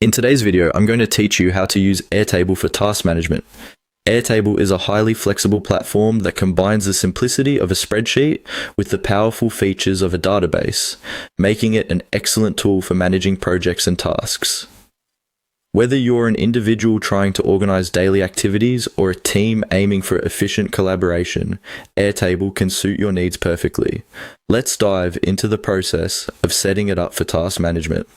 In today's video, I'm going to teach you how to use Airtable for task management. Airtable is a highly flexible platform that combines the simplicity of a spreadsheet with the powerful features of a database, making it an excellent tool for managing projects and tasks. Whether you're an individual trying to organize daily activities or a team aiming for efficient collaboration, Airtable can suit your needs perfectly. Let's dive into the process of setting it up for task management.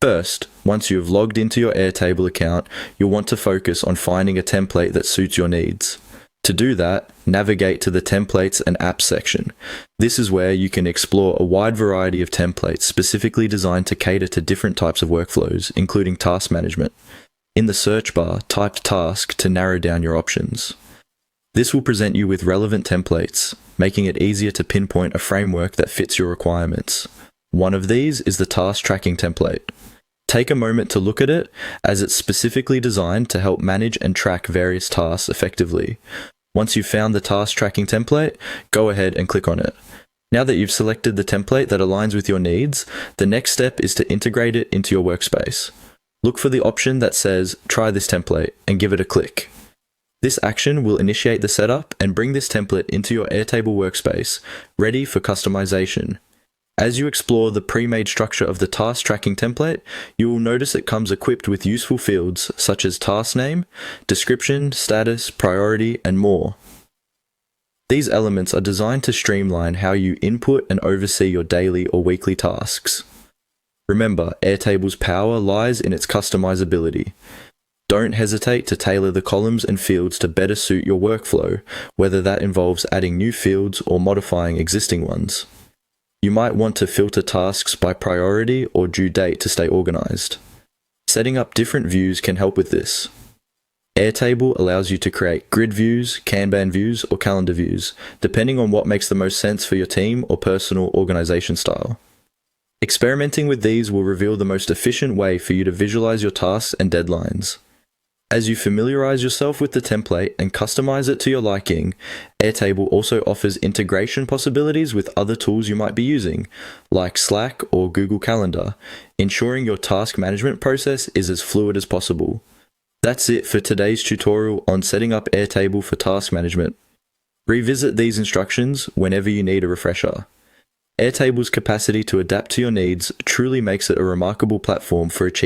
First, once you have logged into your Airtable account, you'll want to focus on finding a template that suits your needs. To do that, navigate to the Templates and Apps section. This is where you can explore a wide variety of templates specifically designed to cater to different types of workflows, including task management. In the search bar, type task to narrow down your options. This will present you with relevant templates, making it easier to pinpoint a framework that fits your requirements. One of these is the task tracking template. Take a moment to look at it, as it's specifically designed to help manage and track various tasks effectively. Once you've found the task tracking template, go ahead and click on it. Now that you've selected the template that aligns with your needs, the next step is to integrate it into your workspace. Look for the option that says, "Try this template," and give it a click. This action will initiate the setup and bring this template into your Airtable workspace, ready for customization. As you explore the pre-made structure of the task tracking template, you will notice it comes equipped with useful fields such as task name, description, status, priority, and more. These elements are designed to streamline how you input and oversee your daily or weekly tasks. Remember, Airtable's power lies in its customizability. Don't hesitate to tailor the columns and fields to better suit your workflow, whether that involves adding new fields or modifying existing ones. You might want to filter tasks by priority or due date to stay organized. Setting up different views can help with this. Airtable allows you to create grid views, Kanban views, or calendar views, depending on what makes the most sense for your team or personal organization style. Experimenting with these will reveal the most efficient way for you to visualize your tasks and deadlines. As you familiarize yourself with the template and customize it to your liking, Airtable also offers integration possibilities with other tools you might be using, like Slack or Google Calendar, ensuring your task management process is as fluid as possible. That's it for today's tutorial on setting up Airtable for task management. Revisit these instructions whenever you need a refresher. Airtable's capacity to adapt to your needs truly makes it a remarkable platform for achieving